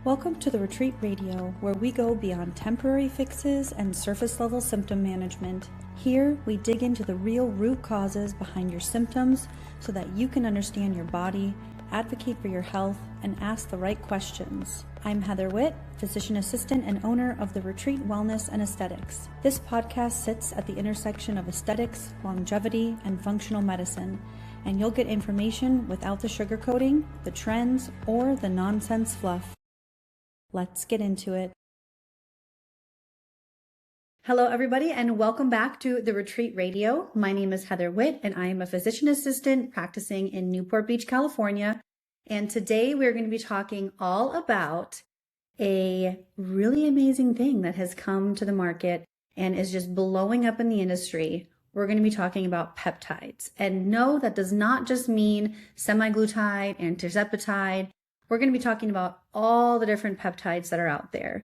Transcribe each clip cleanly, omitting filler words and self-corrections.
Welcome to the Retreat Radio, where we go beyond temporary fixes and surface level symptom management. Here, we dig into the real root causes behind your symptoms so that you can understand your body, advocate for your health, and ask the right questions. I'm Heather Witt, physician assistant and owner of the Retreat Wellness and Aesthetics. This podcast sits at the intersection of aesthetics, longevity, and functional medicine, and you'll get information without the sugarcoating, the trends, or the nonsense fluff. Let's get into it. Hello, everybody, and welcome back to the Retreat Radio. My name is Heather Witt, and I am a physician assistant practicing in Newport Beach, California. And today we're going to be talking all about a really amazing thing that has come to the market and is just blowing up in the industry. We're going to be talking about peptides. And no, that does not just mean semaglutide and tirzepatide. We're going to be talking about all the different peptides that are out there.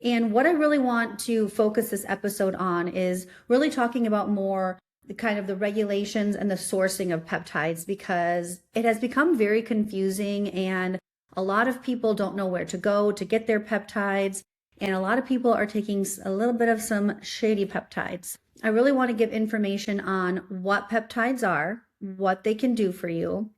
And what I really want to focus this episode on is really talking about more the kind of the regulations and the sourcing of peptides, because it has become very confusing and a lot of people don't know where to go to get their peptides. And a lot of people are taking a little bit of some shady peptides. I really want to give information on what peptides are, what they can do for you,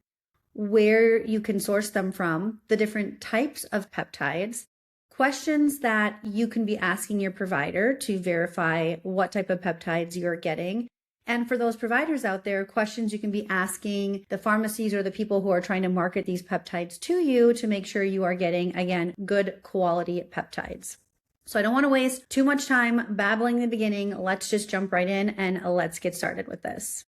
where you can source them from, the different types of peptides, questions that you can be asking your provider to verify what type of peptides you're getting. And for those providers out there, questions you can be asking the pharmacies or the people who are trying to market these peptides to you to make sure you are getting, again, good quality peptides. So I don't want to waste too much time babbling in the beginning. Let's just jump right in and let's get started with this.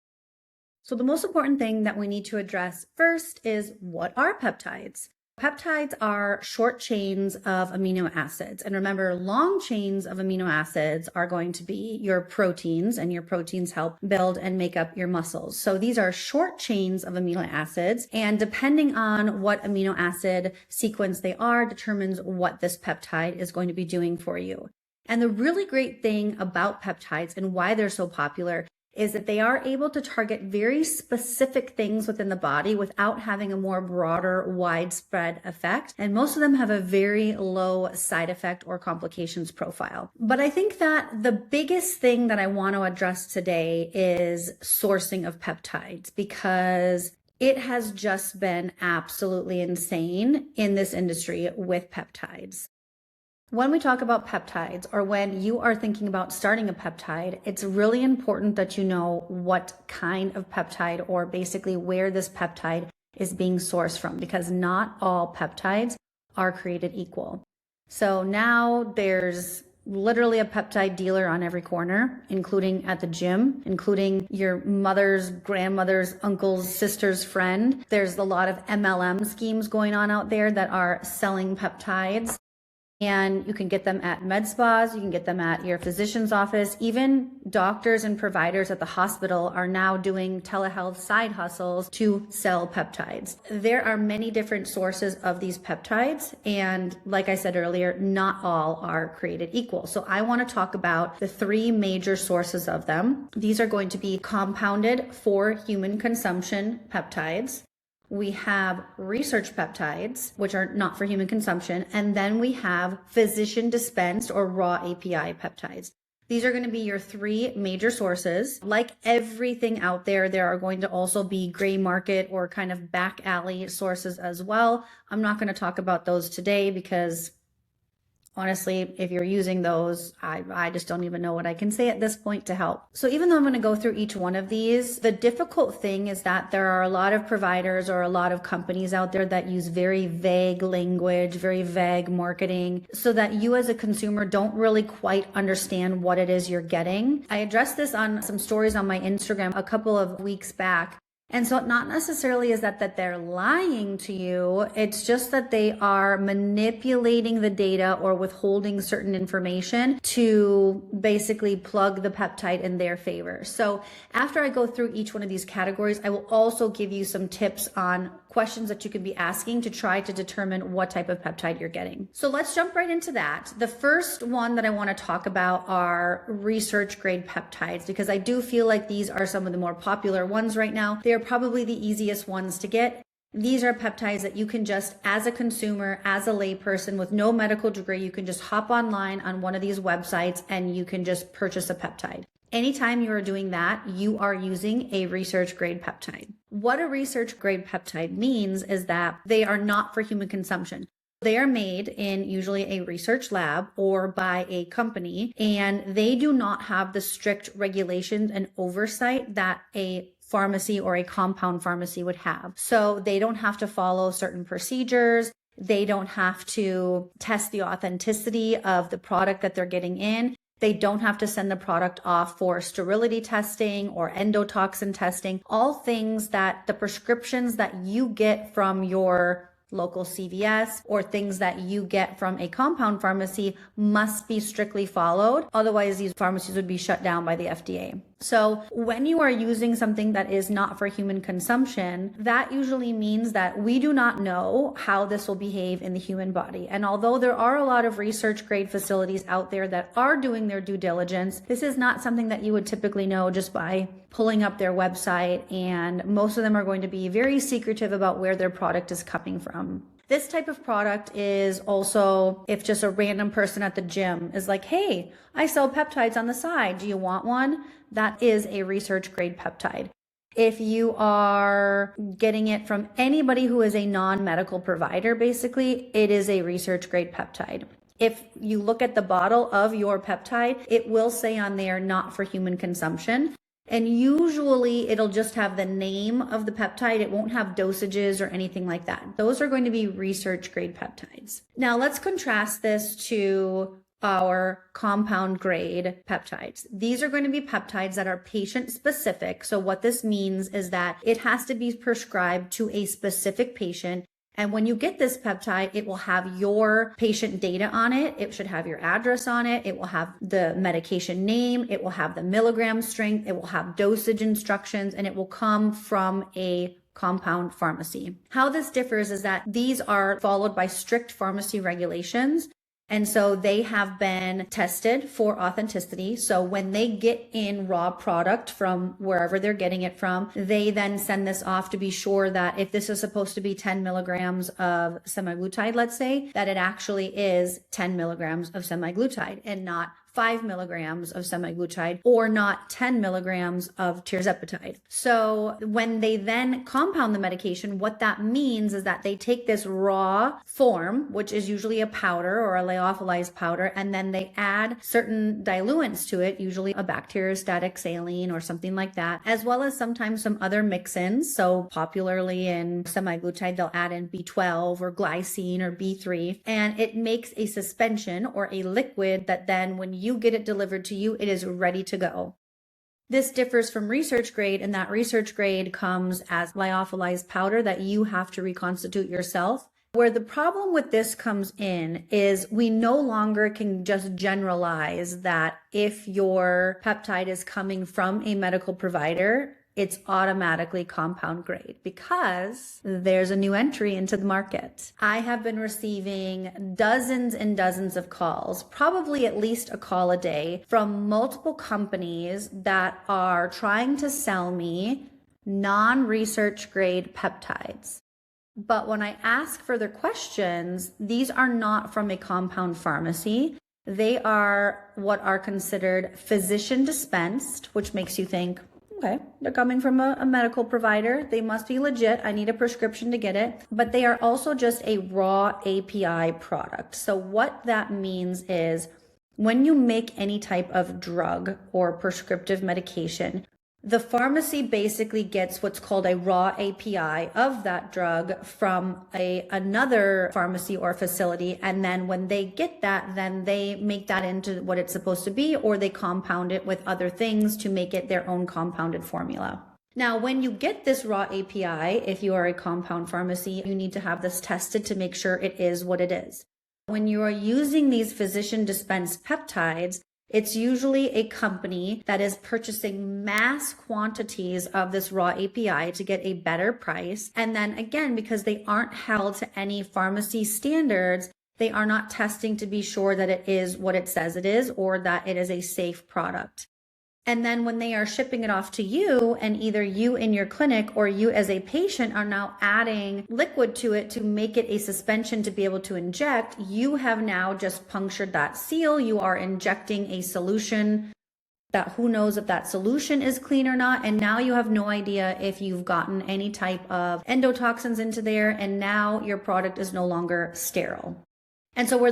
So the most important thing that we need to address first is, what are peptides? Peptides are short chains of amino acids. And remember, long chains of amino acids are going to be your proteins, and your proteins help build and make up your muscles. So these are short chains of amino acids, and depending on what amino acid sequence they are determines what this peptide is going to be doing for you. And the really great thing about peptides and why they're so popular is that they are able to target very specific things within the body without having a more broader, widespread effect. And most of them have a very low side effect or complications profile. But I think that the biggest thing that I want to address today is sourcing of peptides, because it has just been absolutely insane in this industry with peptides. When we talk about peptides, or when you are thinking about starting a peptide, it's really important that you know what kind of peptide, or basically where this peptide is being sourced from, because not all peptides are created equal. So now there's literally a peptide dealer on every corner, including at the gym, including your mother's, grandmother's, uncle's, sister's friend. There's a lot of MLM schemes going on out there that are selling peptides. And you can get them at med spas, you can get them at your physician's office. Even doctors and providers at the hospital are now doing telehealth side hustles to sell peptides. There are many different sources of these peptides. And like I said earlier, not all are created equal. So I want to talk about the three major sources of them. These are going to be compounded for human consumption peptides. We have research peptides, which are not for human consumption. And then we have physician dispensed or raw API peptides. These are going to be your three major sources. Like everything out there, there are going to also be gray market or kind of back alley sources as well. I'm not going to talk about those today because honestly, if you're using those, I just don't even know what I can say at this point to help. So even though I'm going to go through each one of these, the difficult thing is that there are a lot of providers or a lot of companies out there that use very vague language, very vague marketing, so that you as a consumer don't really quite understand what it is you're getting. I addressed this on some stories on my Instagram a couple of weeks back. And so not necessarily is that they're lying to you. It's just that they are manipulating the data or withholding certain information to basically plug the peptide in their favor. So after I go through each one of these categories, I will also give you some tips on questions that you could be asking to try to determine what type of peptide you're getting. So let's jump right into that. The first one that I want to talk about are research grade peptides, because I do feel like these are some of the more popular ones right now. They are probably the easiest ones to get. These are peptides that you can just, as a consumer, as a layperson with no medical degree, you can just hop online on one of these websites and you can just purchase a peptide. Anytime you are doing that, you are using a research grade peptide. What a research grade peptide means is that they are not for human consumption. They are made in usually a research lab or by a company, and they do not have the strict regulations and oversight that a pharmacy or a compound pharmacy would have. So they don't have to follow certain procedures. They don't have to test the authenticity of the product that they're getting in. They don't have to send the product off for sterility testing or endotoxin testing, all things that the prescriptions that you get from your local CVS or things that you get from a compound pharmacy must be strictly followed. Otherwise, these pharmacies would be shut down by the FDA. So when you are using something that is not for human consumption, that usually means that we do not know how this will behave in the human body. And although there are a lot of research grade facilities out there that are doing their due diligence, this is not something that you would typically know just by pulling up their website. And most of them are going to be very secretive about where their product is coming from. This type of product is also if just a random person at the gym is like, hey, I sell peptides on the side. Do you want one? That is a research grade peptide. If you are getting it from anybody who is a non-medical provider, basically, it is a research grade peptide. If you look at the bottle of your peptide, it will say on there, not for human consumption. And usually it'll just have the name of the peptide. It won't have dosages or anything like that. Those are going to be research grade peptides. Now let's contrast this to our compound grade peptides. These are going to be peptides that are patient specific. So what this means is that it has to be prescribed to a specific patient. And when you get this peptide, it will have your patient data on it. It should have your address on it. It will have the medication name. It will have the milligram strength. It will have dosage instructions, and it will come from a compound pharmacy. How this differs is that these are followed by strict pharmacy regulations. And so they have been tested for authenticity. So when they get in raw product from wherever they're getting it from, they then send this off to be sure that if this is supposed to be 10 milligrams of semaglutide, let's say, that it actually is 10 milligrams of semaglutide and not 5 milligrams of semaglutide or not 10 milligrams of tirzepatide. So when they then compound the medication, what that means is that they take this raw form, which is usually a powder or a lyophilized powder, and then they add certain diluents to it, usually a bacteriostatic saline or something like that, as well as sometimes some other mix-ins. So popularly in semaglutide, they'll add in B12 or glycine or B3, and it makes a suspension or a liquid that then when you get it delivered to you, it is ready to go. This differs from research grade in that research grade comes as lyophilized powder that you have to reconstitute yourself. Where the problem with this comes in is we no longer can just generalize that if your peptide is coming from a medical provider, it's automatically compound grade because there's a new entry into the market. I have been receiving dozens and dozens of calls, probably at least a call a day, from multiple companies that are trying to sell me non-research grade peptides. But when I ask further questions, these are not from a compound pharmacy. They are what are considered physician dispensed, which makes you think, okay, they're coming from a medical provider. They must be legit. I need a prescription to get it. But they are also just a raw API product. So what that means is when you make any type of drug or prescriptive medication, the pharmacy basically gets what's called a raw API of that drug from another pharmacy or facility. And then when they get that, then they make that into what it's supposed to be, or they compound it with other things to make it their own compounded formula. Now, when you get this raw API, if you are a compound pharmacy, you need to have this tested to make sure it is what it is. When you are using these physician dispensed peptides, it's usually a company that is purchasing mass quantities of this raw API to get a better price. And then again, because they aren't held to any pharmacy standards, they are not testing to be sure that it is what it says it is or that it is a safe product. And then when they are shipping it off to you, and either you in your clinic or you as a patient are now adding liquid to it to make it a suspension to be able to inject, you have now just punctured that seal. You are injecting a solution that who knows if that solution is clean or not. And now you have no idea if you've gotten any type of endotoxins into there. And now your product is no longer sterile. And so where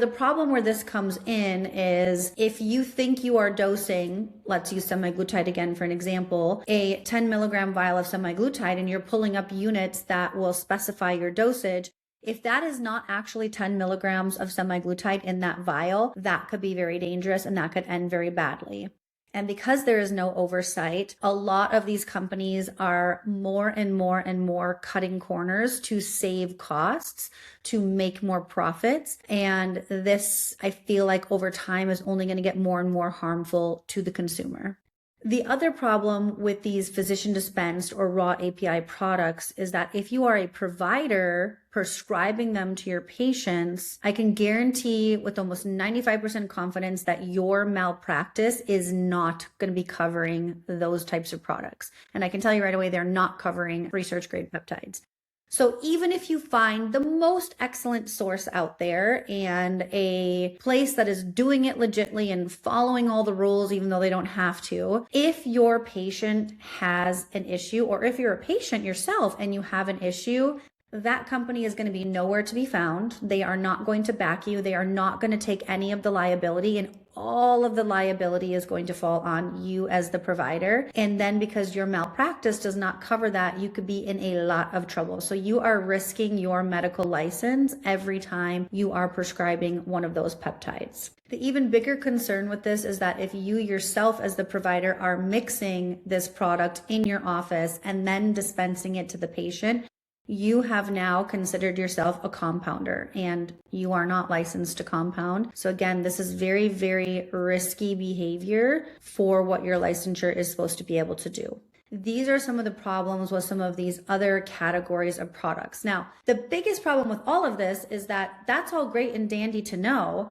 this comes in is if you think you are dosing, let's use semaglutide again for an example, a 10 milligram vial of semaglutide, and you're pulling up units that will specify your dosage. If that is not actually 10 milligrams of semaglutide in that vial, that could be very dangerous and that could end very badly. And because there is no oversight, a lot of these companies are more and more and more cutting corners to save costs, to make more profits. And this, I feel like over time, is only going to get more and more harmful to the consumer. The other problem with these physician dispensed or raw API products is that if you are a provider prescribing them to your patients, I can guarantee with almost 95% confidence that your malpractice is not going to be covering those types of products. And I can tell you right away, they're not covering research grade peptides. So even if you find the most excellent source out there and a place that is doing it legitly and following all the rules, even though they don't have to, if your patient has an issue, or if you're a patient yourself and you have an issue, that company is going to be nowhere to be found. They are not going to back you. They are not going to take any of the liability, and all of the liability is going to fall on you as the provider. And then because your malpractice does not cover that, you could be in a lot of trouble. So you are risking your medical license every time you are prescribing one of those peptides. The even bigger concern with this is that if you yourself as the provider are mixing this product in your office and then dispensing it to the patient, you have now considered yourself a compounder, and you are not licensed to compound. So again, this is very, very risky behavior for what your licensure is supposed to be able to do. These are some of the problems with some of these other categories of products. Now, the biggest problem with all of this is that that's all great and dandy to know,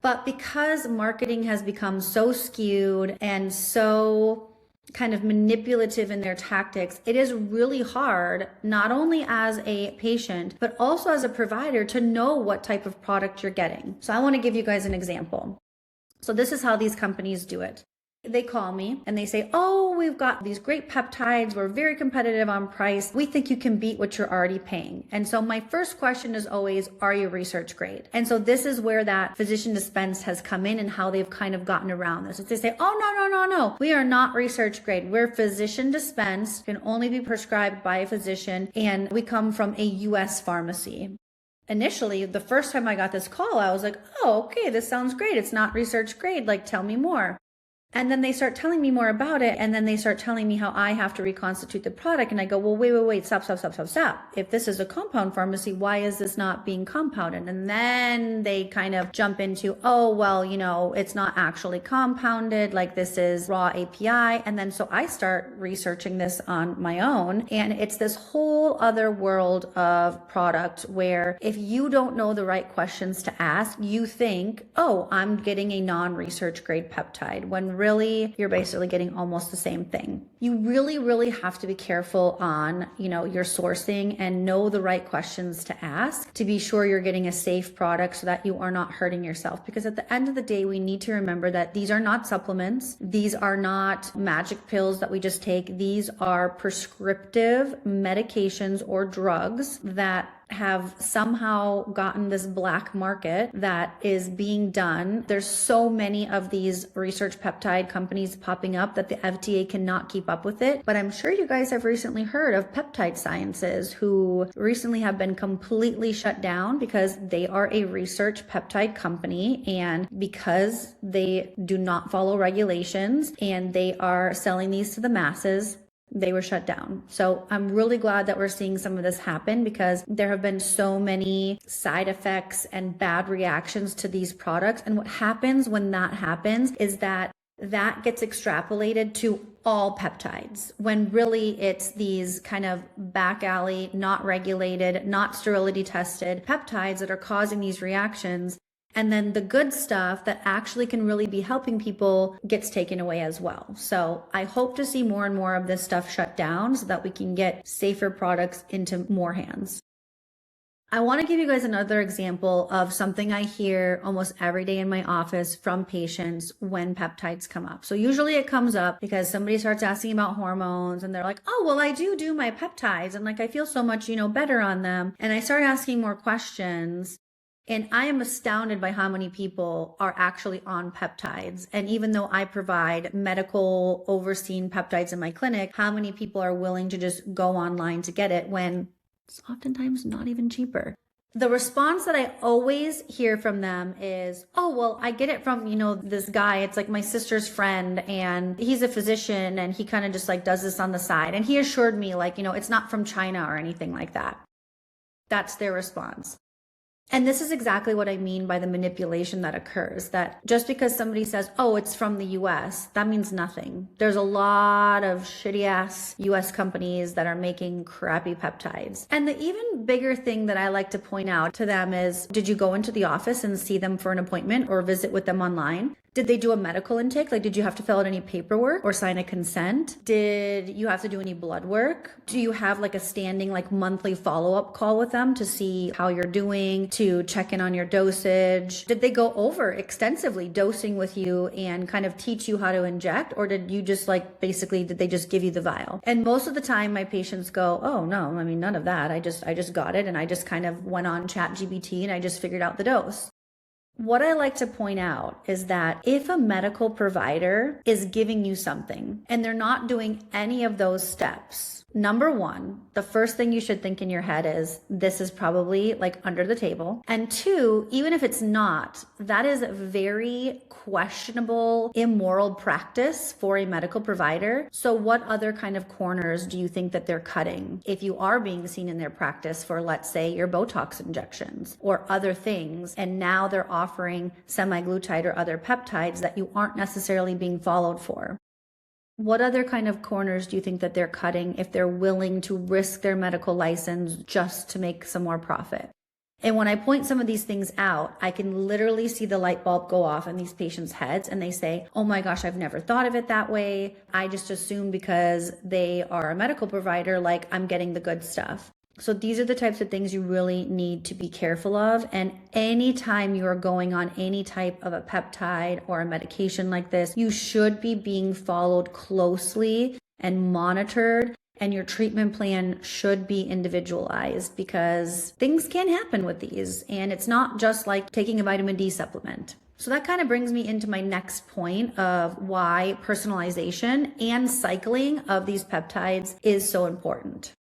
but because marketing has become so skewed and so kind of manipulative in their tactics, it is really hard, not only as a patient, but also as a provider, to know what type of product you're getting. So I want to give you guys an example. So this is how these companies do it. They call me and they say, oh, we've got these great peptides. We're very competitive on price. We think you can beat what you're already paying. And so my first question is always, are you research grade? And so this is where that physician dispensed has come in and how they've kind of gotten around this. It's they say, oh, no. We are not research grade. We're physician dispensed, can only be prescribed by a physician, and we come from a US pharmacy. Initially, the first time I got this call, I was like, oh, okay, this sounds great. It's not research grade. Like, tell me more. And then they start telling me more about it. And then they start telling me how I have to reconstitute the product. And I go, well, wait, stop. If this is a compound pharmacy, why is this not being compounded? And then they kind of jump into, oh, well, it's not actually compounded. Like, this is raw API. And then so I start researching this on my own. And it's this whole other world of product where if you don't know the right questions to ask, you think, oh, I'm getting a non-research grade peptide, when really you're basically getting almost the same thing. You really have to be careful on, your sourcing and know the right questions to ask to be sure you're getting a safe product so that you are not hurting yourself. Because at the end of the day, we need to remember that these are not supplements. These are not magic pills that we just take. These are prescriptive medications or drugs that have somehow gotten this black market that is being done. There's so many of these research peptide companies popping up that the FDA cannot keep up with it. But I'm sure you guys have recently heard of Peptide Sciences, who recently have been completely shut down because they are a research peptide company, and because they do not follow regulations and they are selling these to the masses, they were shut down. So I'm really glad that we're seeing some of this happen, because there have been so many side effects and bad reactions to these products. And what happens when that happens is that gets extrapolated to all peptides, when really it's these kind of back alley, not regulated, not sterility tested peptides that are causing these reactions. And then the good stuff that actually can really be helping people gets taken away as well. So I hope to see more and more of this stuff shut down so that we can get safer products into more hands. I want to give you guys another example of something I hear almost every day in my office from patients when peptides come up. So usually it comes up because somebody starts asking about hormones and they're like, oh, well, I do my peptides. And like, I feel so much, better on them. And I start asking more questions. And I am astounded by how many people are actually on peptides. And even though I provide medical overseen peptides in my clinic, how many people are willing to just go online to get it when it's oftentimes not even cheaper? The response that I always hear from them is, oh, well, I get it from, this guy. It's like my sister's friend and he's a physician and he kind of just like does this on the side. And he assured me like, it's not from China or anything like that. That's their response. And this is exactly what I mean by the manipulation that occurs, that just because somebody says, oh, it's from the US, that means nothing. There's a lot of shitty ass US companies that are making crappy peptides. And the even bigger thing that I like to point out to them is, did you go into the office and see them for an appointment or visit with them online? Did they do a medical intake? Like, did you have to fill out any paperwork or sign a consent? Did you have to do any blood work? Do you have like a standing like monthly follow-up call with them to see how you're doing, to check in on your dosage? Did they go over extensively dosing with you and kind of teach you how to inject? Or did you just like, basically, did they just give you the vial? And most of the time my patients go, oh no, I mean, none of that. I just got it and I just kind of went on ChatGPT and I just figured out the dose. What I like to point out is that if a medical provider is giving you something and they're not doing any of those steps, number one, the first thing you should think in your head is this is probably like under the table. And two, even if it's not, that is very questionable, immoral practice for a medical provider. So what other kind of corners do you think that they're cutting if you are being seen in their practice for, let's say, your Botox injections or other things, and now they're offering semaglutide or other peptides that you aren't necessarily being followed for? What other kind of corners do you think that they're cutting if they're willing to risk their medical license just to make some more profit? And when I point some of these things out, I can literally see the light bulb go off in these patients' heads and they say, oh my gosh, I've never thought of it that way. I just assume because they are a medical provider, like I'm getting the good stuff. So these are the types of things you really need to be careful of. And anytime you are going on any type of a peptide or a medication like this, you should be being followed closely and monitored. And your treatment plan should be individualized because things can happen with these. And it's not just like taking a vitamin D supplement. So that kind of brings me into my next point of why personalization and cycling of these peptides is so important.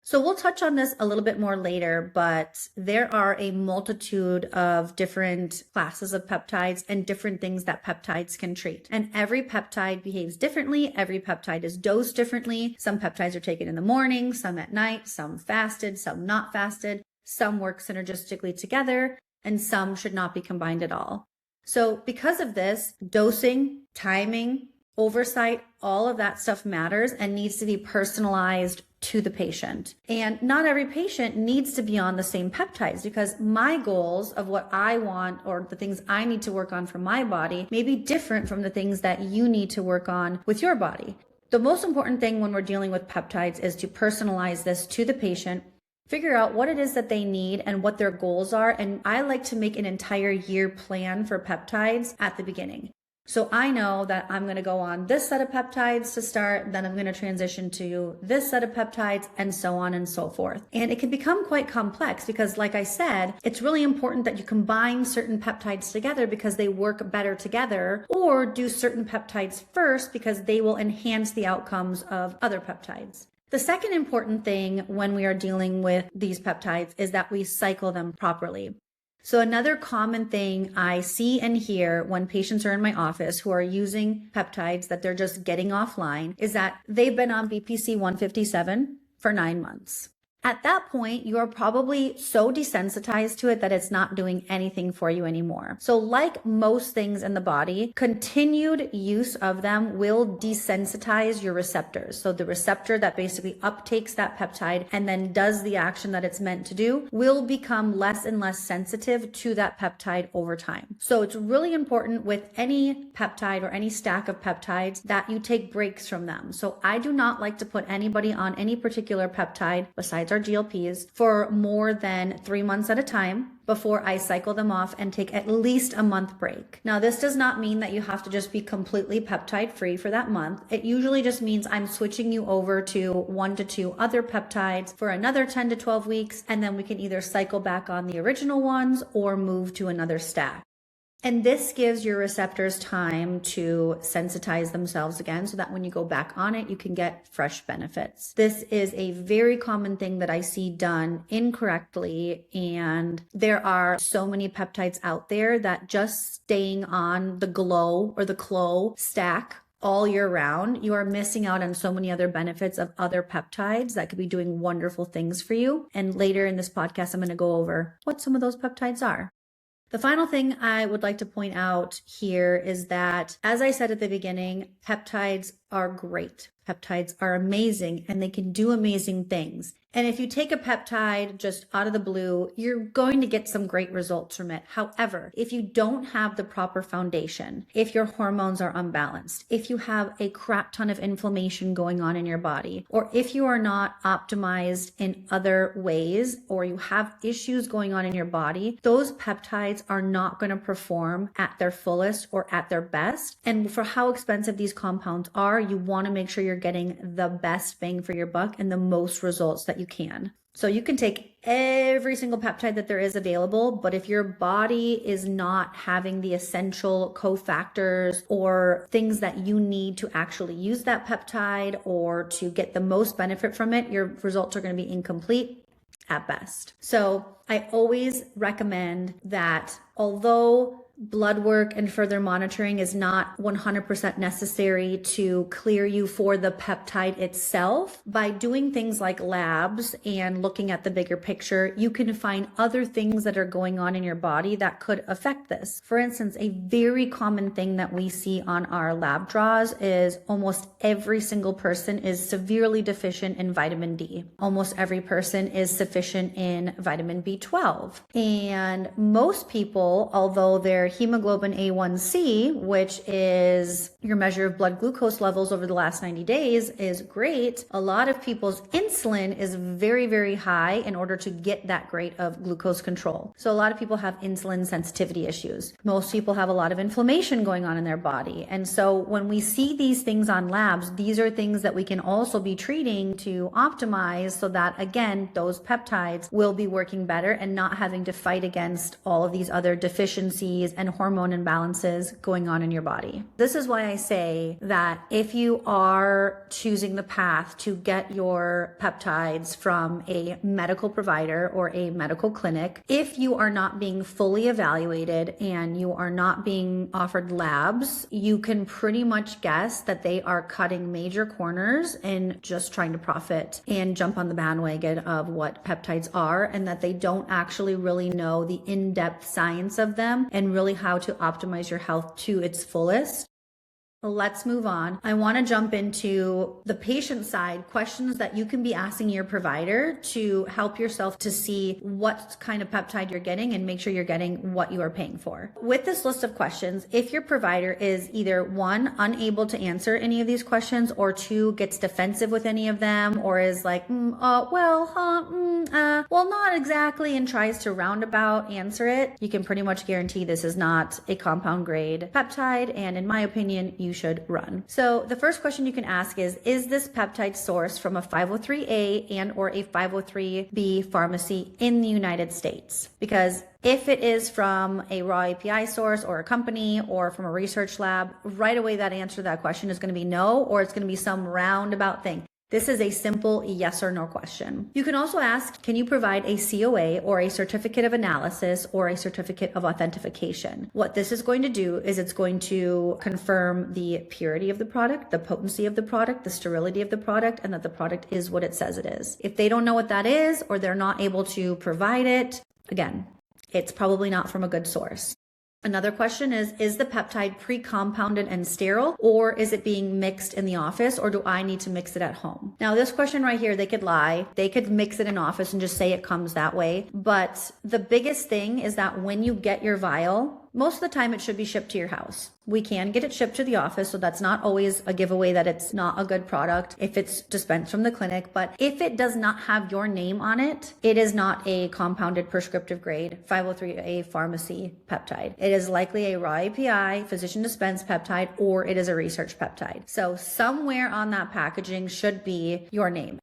So we'll touch on this a little bit more later, but there are a multitude of different classes of peptides and different things that peptides can treat. And every peptide behaves differently. Every peptide is dosed differently. Some peptides are taken in the morning, some at night, some fasted, some not fasted. Some work synergistically together, and some should not be combined at all. So because of this, dosing, timing, oversight, all of that stuff matters and needs to be personalized to the patient. And not every patient needs to be on the same peptides because my goals of what I want or the things I need to work on for my body may be different from the things that you need to work on with your body. The most important thing when we're dealing with peptides is to personalize this to the patient, figure out what it is that they need and what their goals are. And I like to make an entire year plan for peptides at the beginning. So I know that I'm going to go on this set of peptides to start, then I'm going to transition to this set of peptides and so on and so forth. And it can become quite complex because, like I said, it's really important that you combine certain peptides together because they work better together, or do certain peptides first because they will enhance the outcomes of other peptides. The second important thing when we are dealing with these peptides is that we cycle them properly. So another common thing I see and hear when patients are in my office who are using peptides that they're just getting offline is that they've been on BPC 157 for 9 months. At that point, you are probably so desensitized to it that it's not doing anything for you anymore. So like most things in the body, continued use of them will desensitize your receptors. So the receptor that basically uptakes that peptide and then does the action that it's meant to do will become less and less sensitive to that peptide over time. So it's really important with any peptide or any stack of peptides that you take breaks from them. So I do not like to put anybody on any particular peptide besides our GLPs for more than 3 months at a time before I cycle them off and take at least a month break. Now, this does not mean that you have to just be completely peptide free for that month. It usually just means I'm switching you over to 1 to 2 other peptides for another 10 to 12 weeks, and then we can either cycle back on the original ones or move to another stack. And this gives your receptors time to sensitize themselves again so that when you go back on it, you can get fresh benefits. This is a very common thing that I see done incorrectly. And there are so many peptides out there that just staying on the glow or the clo stack all year round, you are missing out on so many other benefits of other peptides that could be doing wonderful things for you. And later in this podcast, I'm going to go over what some of those peptides are. The final thing I would like to point out here is that, as I said at the beginning, peptides are great. Peptides are amazing and they can do amazing things. And if you take a peptide just out of the blue, you're going to get some great results from it. However, if you don't have the proper foundation, if your hormones are unbalanced, if you have a crap ton of inflammation going on in your body, or if you are not optimized in other ways, or you have issues going on in your body, those peptides are not going to perform at their fullest or at their best. And for how expensive these compounds are, you want to make sure you're getting the best bang for your buck and the most results that you can. So you can take every single peptide that there is available, but if your body is not having the essential cofactors or things that you need to actually use that peptide or to get the most benefit from it, your results are going to be incomplete at best. So I always recommend that although blood work and further monitoring is not 100% necessary to clear you for the peptide itself, by doing things like labs and looking at the bigger picture, you can find other things that are going on in your body that could affect this. For instance, a very common thing that we see on our lab draws is almost every single person is severely deficient in vitamin D. Almost every person is sufficient in vitamin B12. And most people, although they're hemoglobin A1C, which is your measure of blood glucose levels over the last 90 days, is great. A lot of people's insulin is very, very high in order to get that great of glucose control. So a lot of people have insulin sensitivity issues. Most people have a lot of inflammation going on in their body. And so when we see these things on labs, these are things that we can also be treating to optimize so that, again, those peptides will be working better and not having to fight against all of these other deficiencies and hormone imbalances going on in your body. This is why I say that if you are choosing the path to get your peptides from a medical provider or a medical clinic, if you are not being fully evaluated and you are not being offered labs, you can pretty much guess that they are cutting major corners and just trying to profit and jump on the bandwagon of what peptides are, and that they don't actually really know the in-depth science of them and really how to optimize your health to its fullest. Let's move on. I want to jump into the patient side, questions that you can be asking your provider to help yourself to see what kind of peptide you're getting and make sure you're getting what you are paying for. With this list of questions, if your provider is either 1, unable to answer any of these questions, or 2, gets defensive with any of them, or is like, well, not exactly, and tries to roundabout answer it, you can pretty much guarantee this is not a compound grade peptide, and in my opinion, you should run. So the first question you can ask is this peptide sourced from a 503A and or a 503B pharmacy in the United States? Because if it is from a raw API source or a company or from a research lab, right away that answer to that question is going to be no, or it's going to be some roundabout thing. This is a simple yes or no question. You can also ask, can you provide a COA or a certificate of analysis or a certificate of authentication? What this is going to do is it's going to confirm the purity of the product, the potency of the product, the sterility of the product, and that the product is what it says it is. If they don't know what that is or they're not able to provide it, again, it's probably not from a good source. Another question is the peptide pre-compounded and sterile, or is it being mixed in the office, or do I need to mix it at home? Now, this question right here, they could lie. They could mix it in office and just say it comes that way. But the biggest thing is that when you get your vial, most of the time it should be shipped to your house. We can get it shipped to the office, so that's not always a giveaway that it's not a good product if it's dispensed from the clinic. But if it does not have your name on it, it is not a compounded prescriptive grade 503A pharmacy peptide. It is likely a raw API, physician dispensed peptide, or it is a research peptide. So somewhere on that packaging should be your name.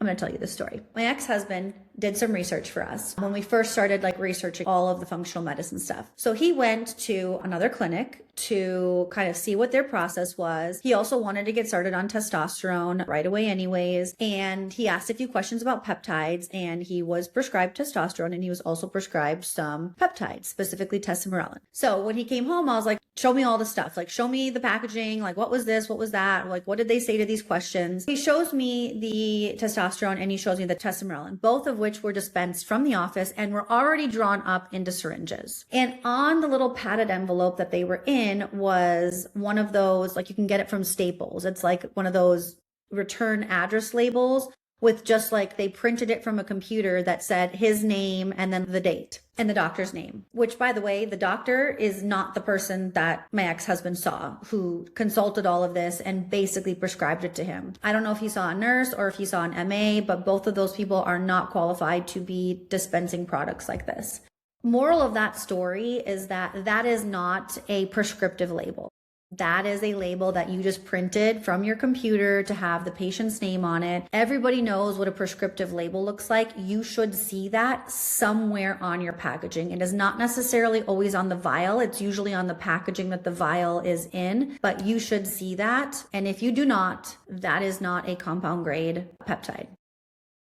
I'm going to tell you this story. My ex-husband did some research for us when we first started researching all of the functional medicine stuff. So he went to another clinic to kind of see what their process was. He also wanted to get started on testosterone right away anyways. And he asked a few questions about peptides, and he was prescribed testosterone, and he was also prescribed some peptides, specifically tesamorelin. So when he came home, I was like, show me all the stuff. Show me the packaging. What was this? What was that? What did they say to these questions? He shows me the testosterone and he shows me the tesamorelin, both of which were dispensed from the office and were already drawn up into syringes. And on the little padded envelope that they were in was one of those, you can get it from Staples. It's one of those return address labels with just they printed it from a computer that said his name and then the date and the doctor's name, which, by the way, the doctor is not the person that my ex-husband saw who consulted all of this and basically prescribed it to him. I don't know if he saw a nurse or if he saw an MA, but both of those people are not qualified to be dispensing products like this. Moral of that story is that that is not a prescriptive label. That is a label that you just printed from your computer to have the patient's name on it. Everybody knows what a prescriptive label looks like. You should see that somewhere on your packaging. It is not necessarily always on the vial. It's usually on the packaging that the vial is in, but you should see that. And if you do not, that is not a compound grade peptide.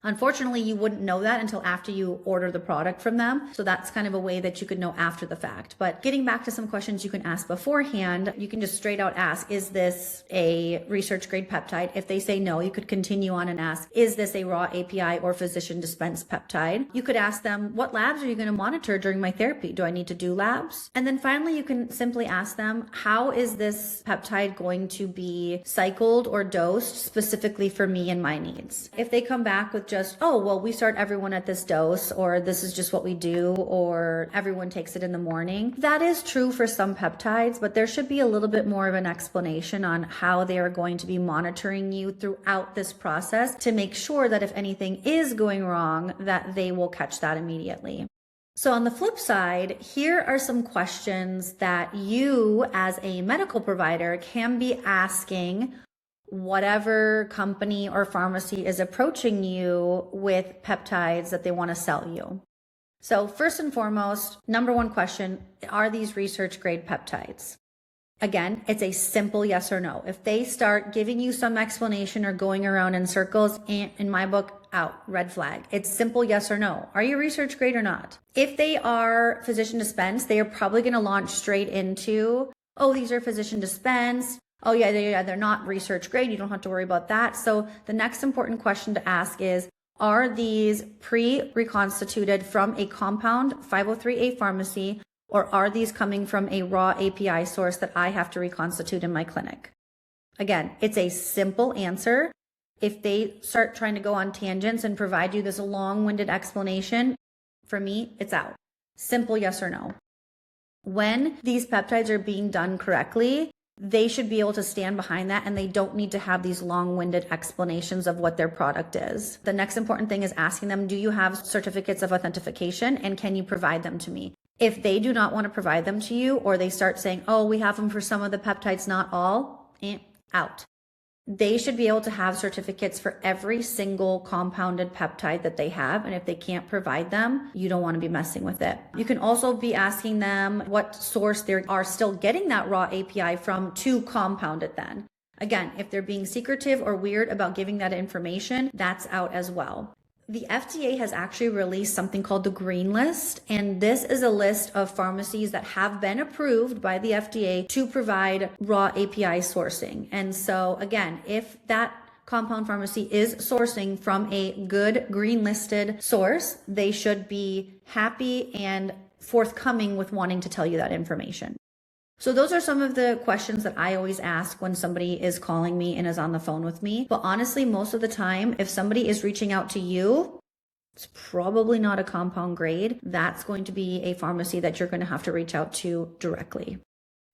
Unfortunately, you wouldn't know that until after you order the product from them. So that's kind of a way that you could know after the fact. But getting back to some questions you can ask beforehand, you can just straight out ask, is this a research grade peptide? If they say no, you could continue on and ask, is this a raw API or physician dispensed peptide? You could ask them, what labs are you going to monitor during my therapy? Do I need to do labs? And then finally, you can simply ask them, how is this peptide going to be cycled or dosed specifically for me and my needs? If they come back with just, oh, well, we start everyone at this dose, or this is just what we do, or everyone takes it in the morning. That is true for some peptides, but there should be a little bit more of an explanation on how they are going to be monitoring you throughout this process to make sure that if anything is going wrong, that they will catch that immediately. So on the flip side, here are some questions that you as a medical provider can be asking whatever company or pharmacy is approaching you with peptides that they want to sell you. So first and foremost, number one question, are these research grade peptides? Again, it's a simple yes or no. If they start giving you some explanation or going around in circles, in my book, out, red flag. It's simple yes or no. Are you research grade or not? If they are physician dispensed, they are probably going to launch straight into, oh, these are physician dispensed. Oh yeah, they're not research grade. You don't have to worry about that. So the next important question to ask is, are these pre-reconstituted from a compound 503A pharmacy, or are these coming from a raw API source that I have to reconstitute in my clinic? Again, it's a simple answer. If they start trying to go on tangents and provide you this long-winded explanation, for me, it's out. Simple yes or no. When these peptides are being done correctly, they should be able to stand behind that, and they don't need to have these long-winded explanations of what their product is. The next important thing is asking them, do you have certificates of authentication, and can you provide them to me? If they do not want to provide them to you, or they start saying, oh, we have them for some of the peptides, not all, out. They should be able to have certificates for every single compounded peptide that they have. And if they can't provide them, you don't want to be messing with it. You can also be asking them what source they are still getting that raw API from to compound it then. Again, if they're being secretive or weird about giving that information, that's out as well. The FDA has actually released something called the Green List, and this is a list of pharmacies that have been approved by the FDA to provide raw API sourcing. And so again, if that compound pharmacy is sourcing from a good green listed source, they should be happy and forthcoming with wanting to tell you that information. So those are some of the questions that I always ask when somebody is calling me and is on the phone with me. But honestly, most of the time, if somebody is reaching out to you, it's probably not a compound grade. That's going to be a pharmacy that you're going to have to reach out to directly.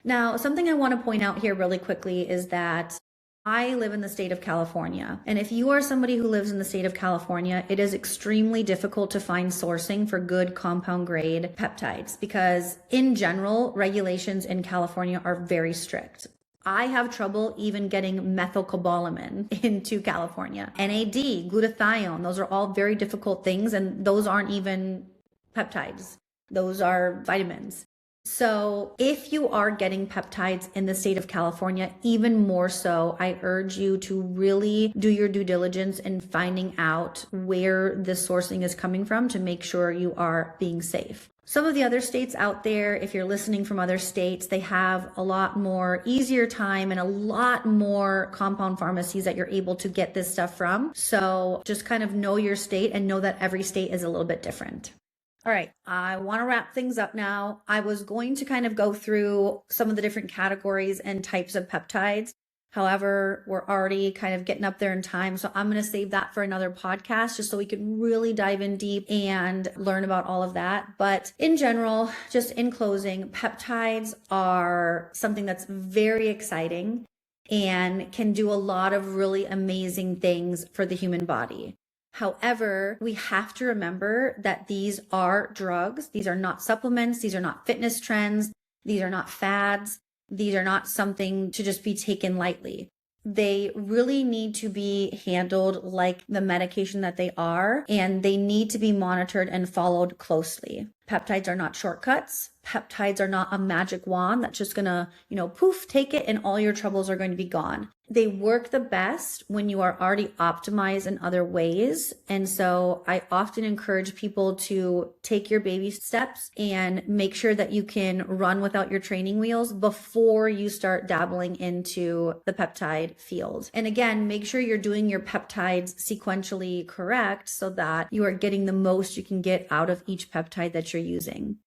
Now, something I want to point out here really quickly is that I live in the state of California. And if you are somebody who lives in the state of California, it is extremely difficult to find sourcing for good compound grade peptides because in general, regulations in California are very strict. I have trouble even getting methylcobalamin into California. NAD, glutathione, those are all very difficult things, and those aren't even peptides. Those are vitamins. So if you are getting peptides in the state of California, even more so, I urge you to really do your due diligence in finding out where the sourcing is coming from to make sure you are being safe. Some of the other states out there, if you're listening from other states, they have a lot more easier time and a lot more compound pharmacies that you're able to get this stuff from. So just kind of know your state and know that every state is a little bit different. All right, I want to wrap things up now. I was going to kind of go through some of the different categories and types of peptides. However, we're already kind of getting up there in time. So I'm going to save that for another podcast just so we can really dive in deep and learn about all of that. But in general, just in closing, peptides are something that's very exciting and can do a lot of really amazing things for the human body. However, we have to remember that these are drugs. These are not supplements. These are not fitness trends. These are not fads. These are not something to just be taken lightly. They really need to be handled like the medication that they are, and they need to be monitored and followed closely. Peptides are not shortcuts. Peptides are not a magic wand that's just gonna, poof, take it and all your troubles are going to be gone. They work the best when you are already optimized in other ways. And so I often encourage people to take your baby steps and make sure that you can run without your training wheels before you start dabbling into the peptide field. And again, make sure you're doing your peptides sequentially correct so that you are getting the most you can get out of each peptide that you're using.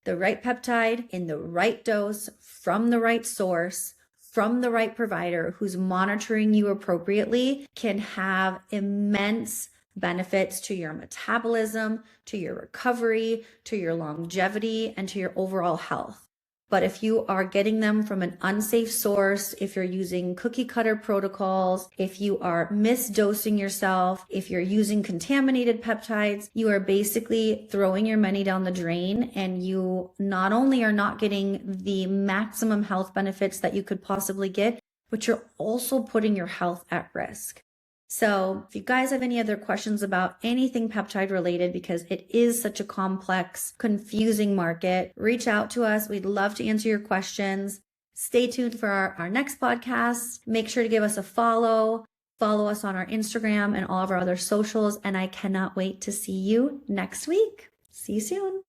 The right peptide in the right dose from the right source from the right provider who's monitoring you appropriately can have immense benefits to your metabolism, to your recovery, to your longevity, and to your overall health. But if you are getting them from an unsafe source, if you're using cookie cutter protocols, if you are misdosing yourself, if you're using contaminated peptides, you are basically throwing your money down the drain, and you not only are not getting the maximum health benefits that you could possibly get, but you're also putting your health at risk. So if you guys have any other questions about anything peptide related, because it is such a complex, confusing market, reach out to us. We'd love to answer your questions. Stay tuned for our next podcast. Make sure to give us a follow. Follow us on our Instagram and all of our other socials. And I cannot wait to see you next week. See you soon.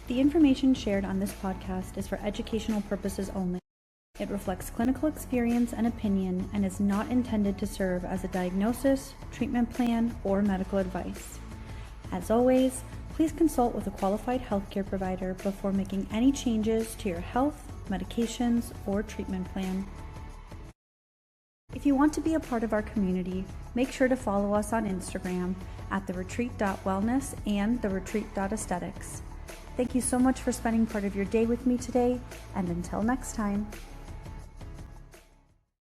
The information shared on this podcast is for educational purposes only. It reflects clinical experience and opinion and is not intended to serve as a diagnosis, treatment plan, or medical advice. As always, please consult with a qualified healthcare provider before making any changes to your health, medications, or treatment plan. If you want to be a part of our community, make sure to follow us on Instagram at theretreat.wellness and theretreat.aesthetics. Thank you so much for spending part of your day with me today, and until next time.